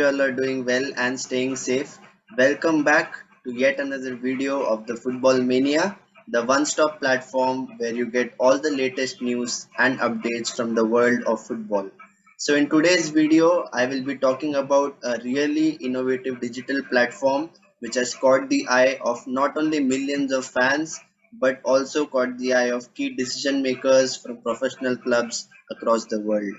all are doing well and staying safe. Welcome back to yet another video of the Football Mania, the one-stop platform where you get all the latest news and updates from the world of football. So in today's video, I will be talking about a really innovative digital platform which has caught the eye of not only millions of fans but also caught the eye of key decision makers from professional clubs across the world.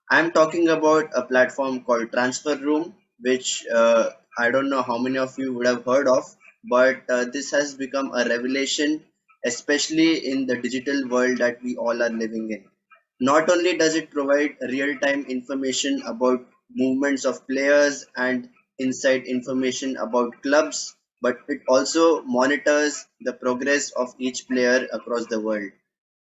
I'm talking about a platform called Transfer Room, which I don't know how many of you would have heard of, but this has become a revelation, especially in the digital world that we all are living in. Not only does it provide real time information about movements of players and inside information about clubs, but it also monitors the progress of each player across the world.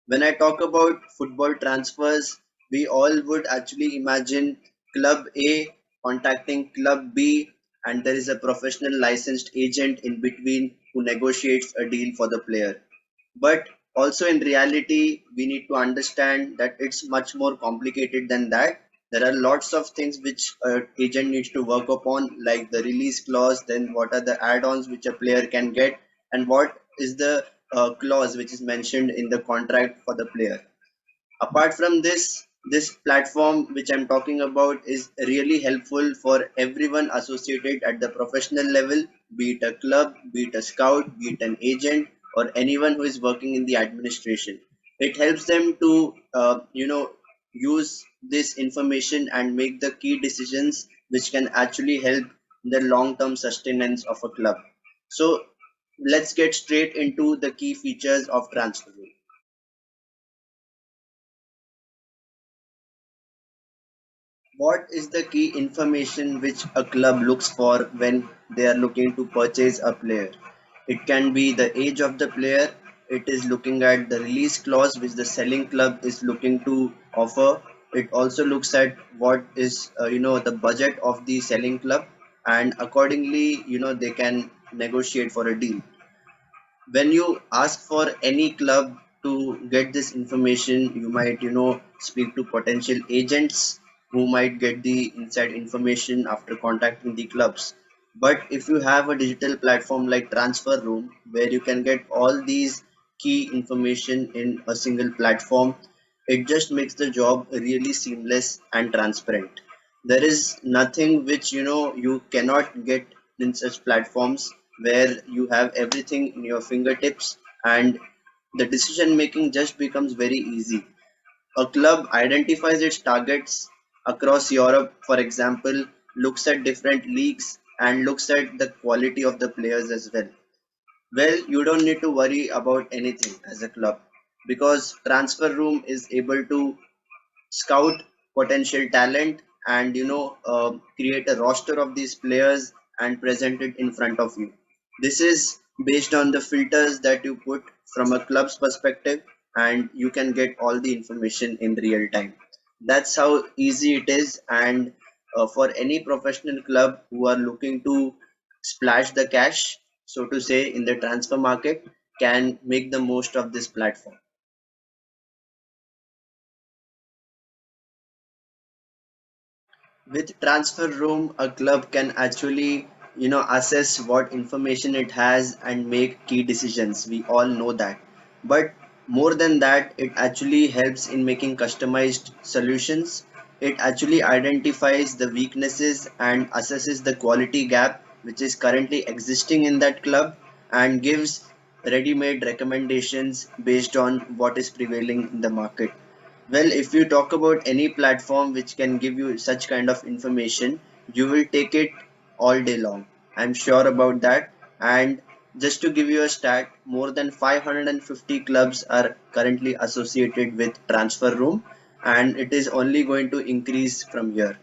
When I talk about football transfers, we all would actually imagine club A contacting club B, and there is a professional licensed agent in between who negotiates a deal for the player. But also in reality, we need to understand that it's much more complicated than that. There are lots of things which an agent needs to work upon, like the release clause, then what are the add-ons which a player can get, and what is the clause which is mentioned in the contract for the player. Apart from this platform which I'm talking about is really helpful for everyone associated at the professional level, be it a club, be it a scout, be it an agent, or anyone who is working in the administration. It helps them to use this information and make the key decisions which can actually help the long-term sustenance of a club. So let's get straight into the key features of transfer. What is the key information which a club looks for when they are looking to purchase a player? It can be the age of the player, it is looking at the release clause which the selling club is looking to offer. It also looks at what is the budget of the selling club, and accordingly they can negotiate for a deal. When you ask for any club to get this information, you might speak to potential agents who might get the inside information after contacting the clubs. But if you have a digital platform like Transfer Room where you can get all these key information in a single platform, it just makes the job really seamless and transparent. There is nothing which you cannot get in such platforms where you have everything in your fingertips, and the decision making just becomes very easy. A club identifies its targets across Europe, for example, looks at different leagues and looks at the quality of the players as well. Well, you don't need to worry about anything as a club because Transfer Room is able to scout potential talent and create a roster of these players and present it in front of you. This is based on the filters that you put from a club's perspective, and you can get all the information in real time. That's how easy it is, and for any professional club who are looking to splash the cash, so to say, in the transfer market, can make the most of this platform. With Transfer Room, a club can actually assess what information it has and make key decisions. We all know that, but more than that, it actually helps in making customized solutions. It actually identifies the weaknesses and assesses the quality gap which is currently existing in that club, and gives ready-made recommendations based on what is prevailing in the market. Well, if you talk about any platform which can give you such kind of information, you will take it all day long. I'm sure about that. And just to give you a stat, more than 550 clubs are currently associated with Transfer Room, and it is only going to increase from here.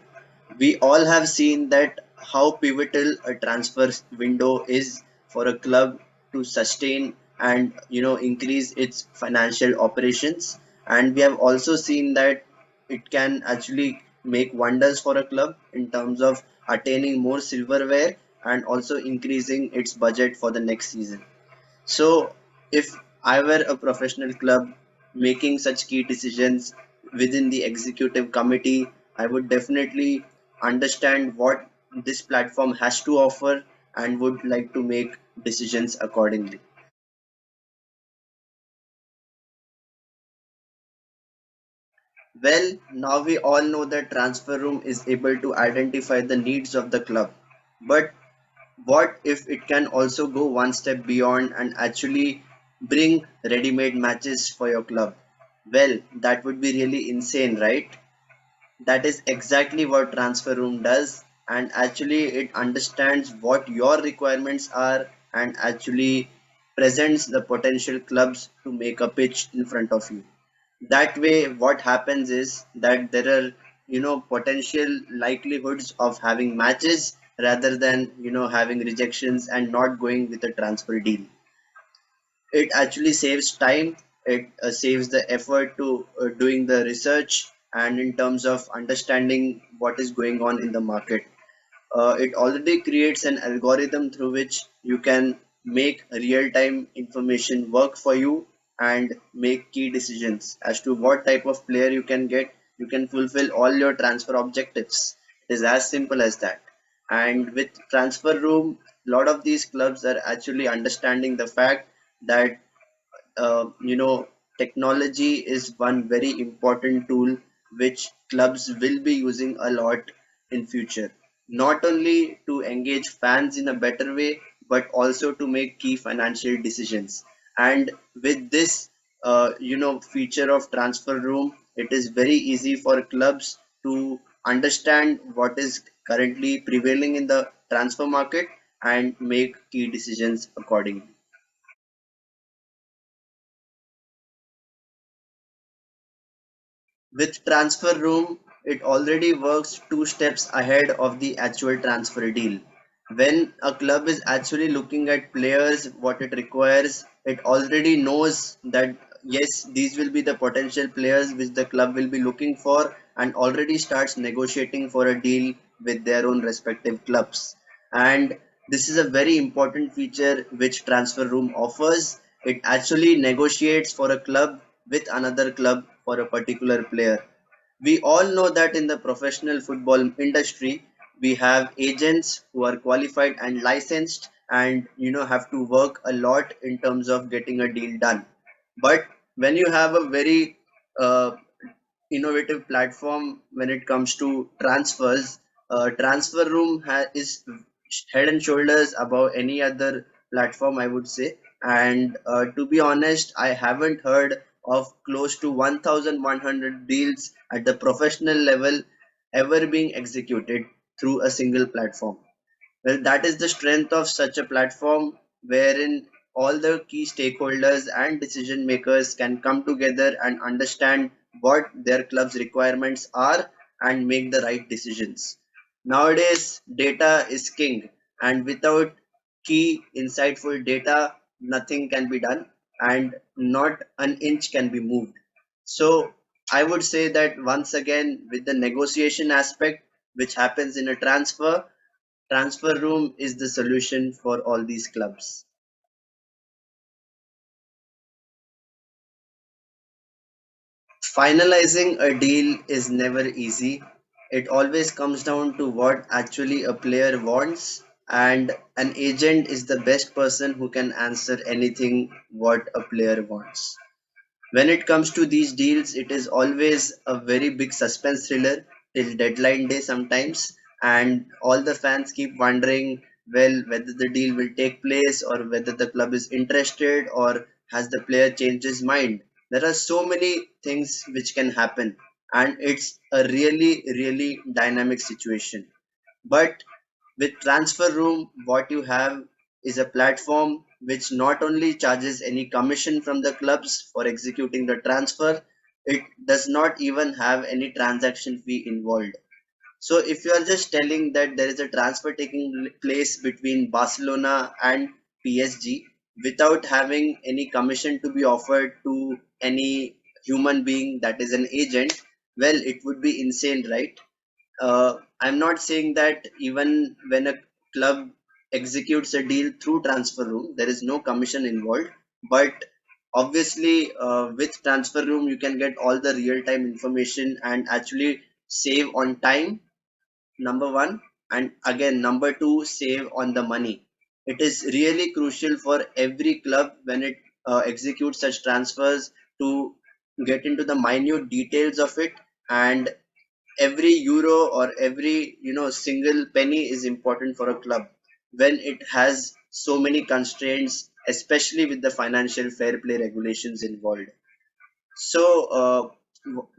We all have seen that how pivotal a transfer window is for a club to sustain and increase its financial operations, and we have also seen that it can actually make wonders for a club in terms of attaining more silverware and also increasing its budget for the next season. So, if I were a professional club making such key decisions within the executive committee, I would definitely understand what this platform has to offer and would like to make decisions accordingly. Well, now we all know that transfer room is able to identify the needs of the club. But what if it can also go one step beyond and actually bring ready-made matches for your club? Well, that would be really insane, right? That is exactly what transfer room does, and actually it understands what your requirements are and actually presents the potential clubs to make a pitch in front of you. That way what happens is that there are, potential likelihoods of having matches rather than, having rejections and not going with a transfer deal. It actually saves time. It saves the effort to doing the research and in terms of understanding what is going on in the market. It already creates an algorithm through which you can make real-time information work for you and make key decisions as to what type of player you can get. You can fulfill all your transfer objectives. It is as simple as that. And with transfer room, a lot of these clubs are actually understanding the fact that technology is one very important tool which clubs will be using a lot in future, not only to engage fans in a better way but also to make key financial decisions. And with this feature of transfer room, it is very easy for clubs to understand what is currently prevailing in the transfer market and make key decisions accordingly. With transfer room, it already works two steps ahead of the actual transfer deal. When a club is actually looking at players, what it requires, it already knows that yes, these will be the potential players which the club will be looking for and already starts negotiating for a deal with their own respective clubs. And this is a very important feature which transfer room offers. It actually negotiates for a club with another club for a particular player. We all know that in the professional football industry, we have agents who are qualified and licensed and have to work a lot in terms of getting a deal done. But when you have a very uh, innovative platform when it comes to transfers. Transfer Room is head and shoulders above any other platform, I would say. And to be honest, I haven't heard of close to 1,100 deals at the professional level ever being executed through a single platform. Well, that is the strength of such a platform wherein all the key stakeholders and decision makers can come together and understand what their club's requirements are and make the right decisions. Nowadays, data is king, and without key, insightful data, nothing can be done and not an inch can be moved. So, I would say that once again, with the negotiation aspect, which happens in a transfer room is the solution for all these clubs. Finalizing a deal is never easy. It always comes down to what actually a player wants, and an agent is the best person who can answer anything what a player wants. When it comes to these deals, it is always a very big suspense thriller till deadline day sometimes, and all the fans keep wondering, well, whether the deal will take place or whether the club is interested or has the player changed his mind. There are so many things which can happen, and it's a really, really dynamic situation. But with transfer room, what you have is a platform which not only charges any commission from the clubs for executing the transfer, it does not even have any transaction fee involved. So if you are just telling that there is a transfer taking place between Barcelona and PSG without having any commission to be offered to any human being that is an agent, well, it would be insane, right? I'm not saying that even when a club executes a deal through transfer room, there is no commission involved. But obviously, with transfer room, you can get all the real time information and actually save on time, number one. And again, number two, save on the money. It is really crucial for every club when it executes such transfers to get into the minute details of it. And every euro or every single penny is important for a club when it has so many constraints, especially with the financial fair play regulations involved. So,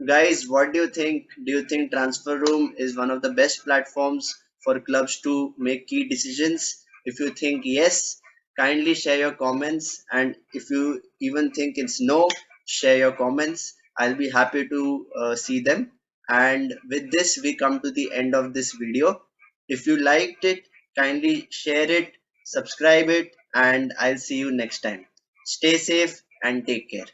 guys, what do you think? Do you think Transfer Room is one of the best platforms for clubs to make key decisions? If you think yes, kindly share your comments. And if you even think it's no, share your comments. I'll be happy to see them. And with this, we come to the end of this video. If you liked it, kindly share it, subscribe it, and I'll see you next time. Stay safe and take care.